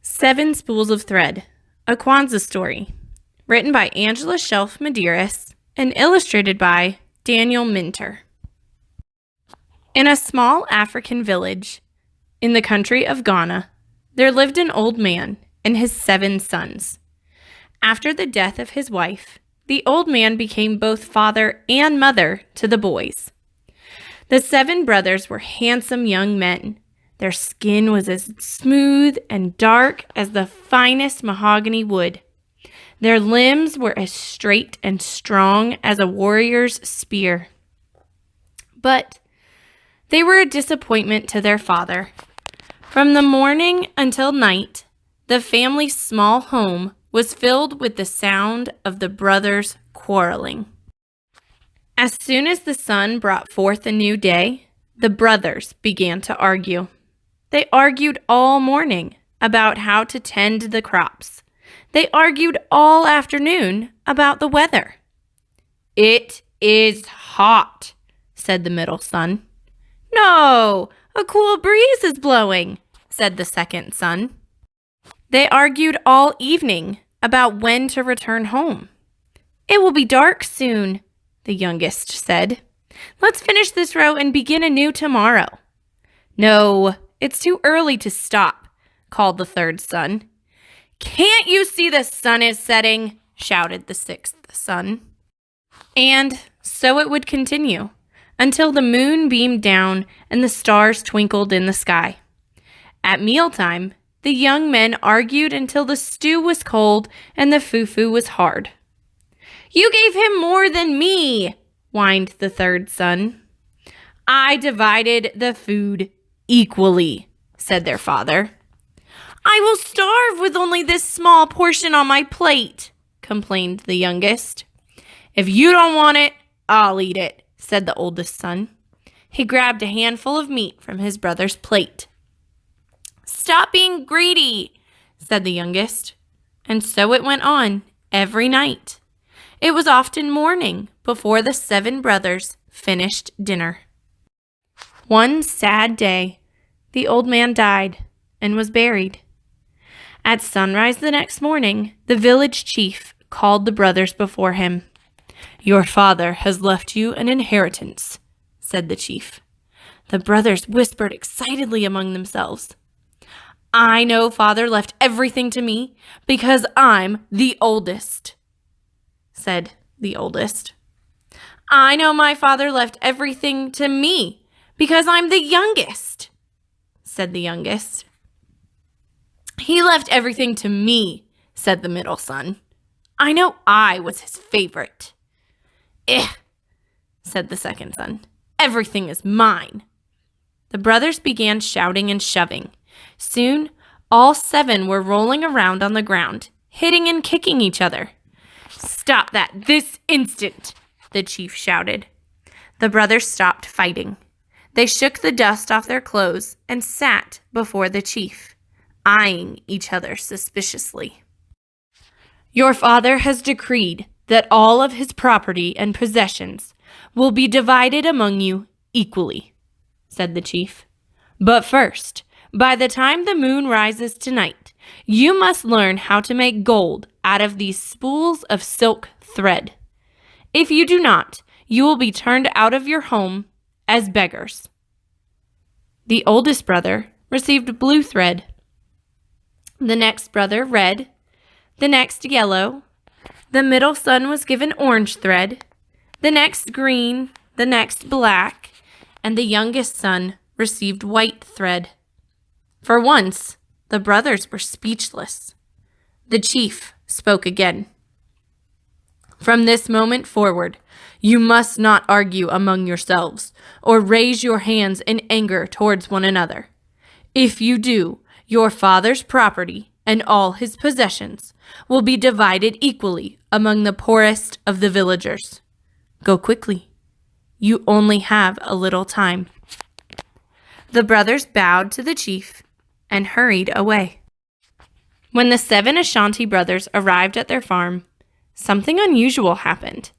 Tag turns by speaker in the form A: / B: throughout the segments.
A: Seven Spools of Thread, a Kwanzaa story, written by Angela Shelf Medeiros and illustrated by Daniel Minter. In a small African village in the country of Ghana, there lived an old man and his 7 sons. After the death of his wife, the old man became both father and mother to the boys. The 7 brothers were handsome young men. Their skin was as smooth and dark as the finest mahogany wood. Their limbs were as straight and strong as a warrior's spear. But they were a disappointment to their father. From the morning until night, the family's small home was filled with the sound of the brothers quarreling. As soon as the sun brought forth a new day, the brothers began to argue. They argued all morning about how to tend the crops. They argued all afternoon about the weather. "It is hot," said the middle son. "No, a cool breeze is blowing," said the second son. They argued all evening about when to return home. "It will be dark soon," the youngest said. "Let's finish this row and begin anew tomorrow." "No, it's too early to stop," called the third son. "Can't you see the sun is setting?" shouted the sixth son. And so it would continue until the moon beamed down and the stars twinkled in the sky. At mealtime, the young men argued until the stew was cold and the fufu was hard. "You gave him more than me," whined the third son. "I divided the food equally," said their father. "I will starve with only this small portion on my plate," complained the youngest. "If you don't want it, I'll eat it," said the oldest son. He grabbed a handful of meat from his brother's plate. "Stop being greedy," said the youngest. And so it went on every night. It was often morning before the 7 brothers finished dinner. One sad day, the old man died and was buried. At sunrise the next morning, the village chief called the brothers before him. "Your father has left you an inheritance," said the chief. The brothers whispered excitedly among themselves. "I know father left everything to me because I'm the oldest," said the oldest. "I know my father left everything to me because I'm the youngest," said the youngest. "He left everything to me," said the middle son. "I know I was his favorite." "Eh," said the second son. "Everything is mine." The brothers began shouting and shoving. Soon, all 7 were rolling around on the ground, hitting and kicking each other. "Stop that this instant," the chief shouted. The brothers stopped fighting. They shook the dust off their clothes and sat before the chief, eyeing each other suspiciously. "Your father has decreed that all of his property and possessions will be divided among you equally," said the chief. "But first, by the time the moon rises tonight, you must learn how to make gold out of these spools of silk thread. If you do not, you will be turned out of your home as beggars." The oldest brother received blue thread, the next brother red, the next yellow, the middle son was given orange thread, the next green, the next black, and the youngest son received white thread. For once, the brothers were speechless. The chief spoke again. "From this moment forward, you must not argue among yourselves or raise your hands in anger towards one another. If you do, your father's property and all his possessions will be divided equally among the poorest of the villagers. Go quickly. You only have a little time." The brothers bowed to the chief and hurried away. When the 7 Ashanti brothers arrived at their farm, something unusual happened.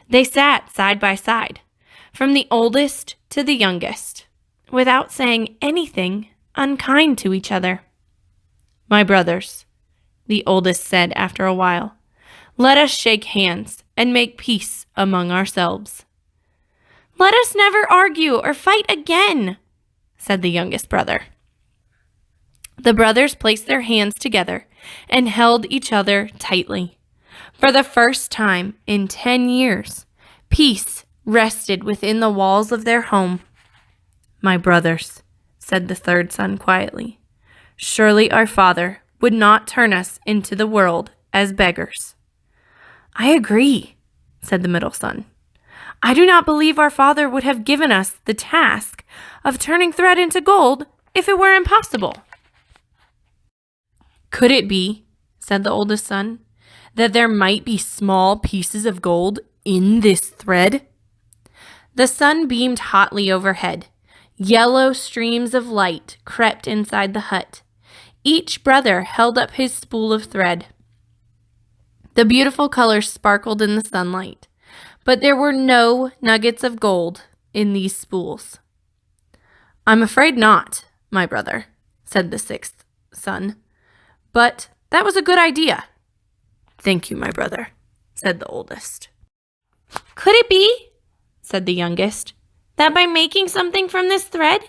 A: They sat side by side, from the oldest to the youngest, without saying anything unkind to each other. "My brothers," the oldest said after a while, "let us shake hands and make peace among ourselves." "Let us never argue or fight again," said the youngest brother. The brothers placed their hands together and held each other tightly. For the first time in 10 years, peace rested within the walls of their home. "My brothers," said the third son quietly, "surely our Father would not turn us into the world as beggars." "I agree," said the middle son. "I do not believe our Father would have given us the task of turning thread into gold if it were impossible." "Could it be," said the oldest son, "that there might be small pieces of gold in this thread?" The sun beamed hotly overhead. Yellow streams of light crept inside the hut. Each brother held up his spool of thread. The beautiful colors sparkled in the sunlight, but there were no nuggets of gold in these spools. "I'm afraid not, my brother," said the sixth son, "but that was a good idea." "Thank you, my brother," said the oldest. "Could it be," said the youngest, "that by making something from this thread,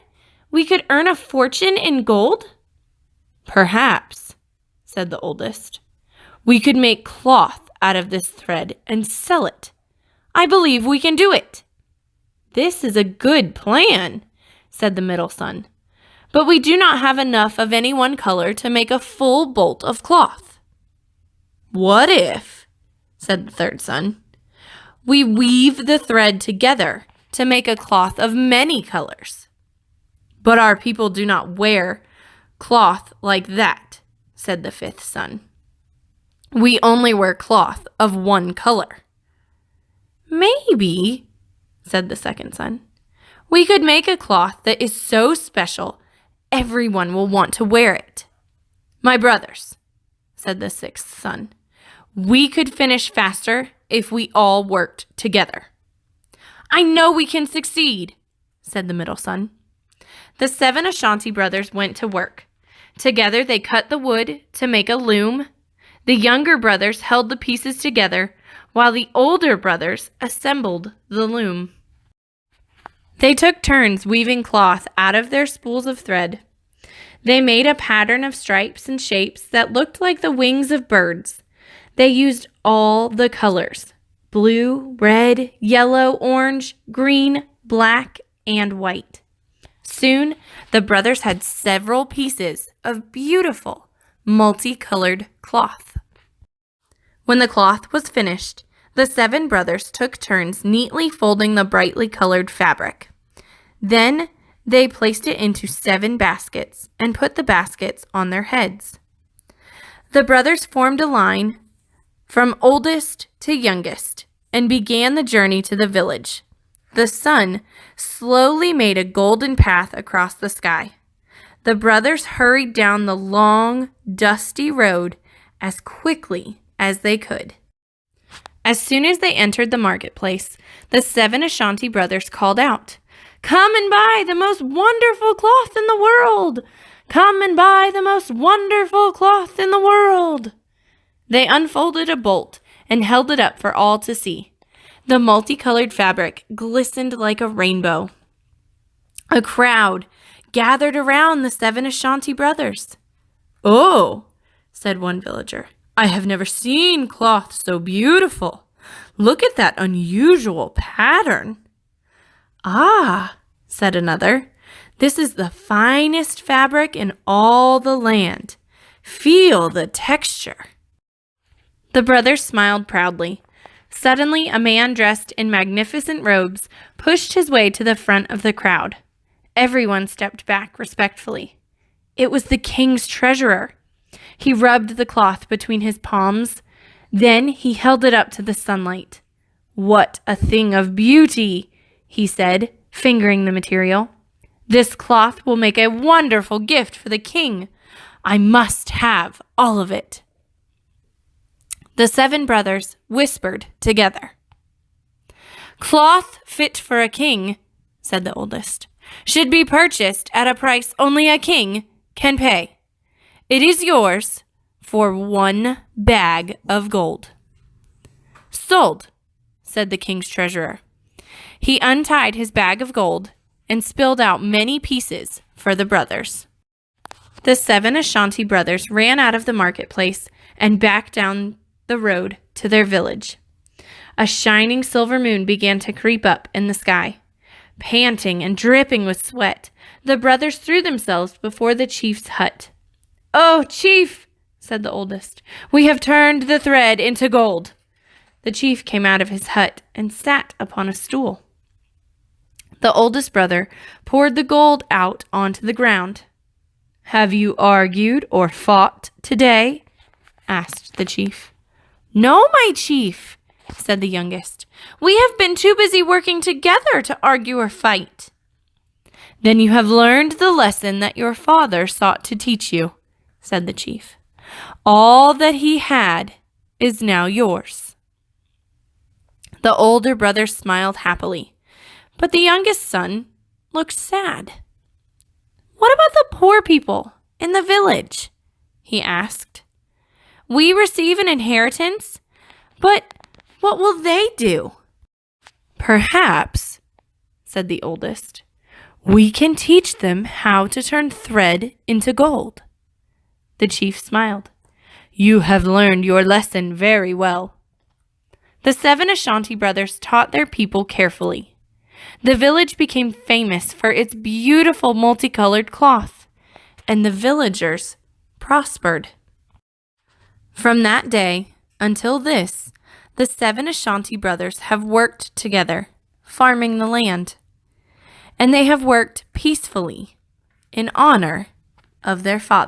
A: we could earn a fortune in gold?" "Perhaps," said the oldest. "We could make cloth out of this thread and sell it. I believe we can do it." "This is a good plan," said the middle son, "but we do not have enough of any one color to make a full bolt of cloth." "What if," said the third son, "we weave the thread together to make a cloth of many colors?" "But our people do not wear cloth like that," said the fifth son. "We only wear cloth of one color." "Maybe," said the second son, "we could make a cloth that is so special everyone will want to wear it." "My brothers," said the sixth son, "we could finish faster if we all worked together." "I know we can succeed," said the middle son. The 7 Ashanti brothers went to work. Together they cut the wood to make a loom. The younger brothers held the pieces together, while the older brothers assembled the loom. They took turns weaving cloth out of their spools of thread. They made a pattern of stripes and shapes that looked like the wings of birds. They used all the colors: blue, red, yellow, orange, green, black, and white. Soon, the brothers had several pieces of beautiful, multicolored cloth. When the cloth was finished, the 7 brothers took turns neatly folding the brightly colored fabric. Then they placed it into 7 baskets and put the baskets on their heads. The brothers formed a line from oldest to youngest and began the journey to the village. The sun slowly made a golden path across the sky. The brothers hurried down the long, dusty road as quickly as they could. As soon as they entered the marketplace, the 7 Ashanti brothers called out, "Come and buy the most wonderful cloth in the world! Come and buy the most wonderful cloth in the world!" They unfolded a bolt and held it up for all to see. The multicolored fabric glistened like a rainbow. A crowd gathered around the 7 Ashanti brothers. "Oh," said one villager, "I have never seen cloth so beautiful. Look at that unusual pattern." "Ah," said another, "this is the finest fabric in all the land. Feel the texture." The brothers smiled proudly. Suddenly, a man dressed in magnificent robes pushed his way to the front of the crowd. Everyone stepped back respectfully. It was the king's treasurer. He rubbed the cloth between his palms. Then he held it up to the sunlight. "What a thing of beauty," he said, fingering the material. "This cloth will make a wonderful gift for the king. I must have all of it." The 7 brothers whispered together. "Cloth fit for a king," said the oldest, "should be purchased at a price only a king can pay. It is yours for 1 bag of gold." "Sold," said the king's treasurer. He untied his bag of gold and spilled out many pieces for the brothers. The 7 Ashanti brothers ran out of the marketplace and back down the road to their village. A shining silver moon began to creep up in the sky. Panting and dripping with sweat, the brothers threw themselves before the chief's hut. "Oh, chief," said the oldest, "we have turned the thread into gold." The chief came out of his hut and sat upon a stool. The oldest brother poured the gold out onto the ground. "Have you argued or fought today?" asked the chief. "No, my chief," said the youngest. "We have been too busy working together to argue or fight." "Then you have learned the lesson that your father sought to teach you," said the chief. "All that he had is now yours." The older brother smiled happily, but the youngest son looked sad. "What about the poor people in the village?" he asked. "We receive an inheritance, but what will they do?" "Perhaps," said the oldest, "we can teach them how to turn thread into gold." The chief smiled. "You have learned your lesson very well." The 7 Ashanti brothers taught their people carefully. The village became famous for its beautiful multicolored cloth, and the villagers prospered. From that day until this, the 7 Ashanti brothers have worked together, farming the land, and they have worked peacefully in honor of their father.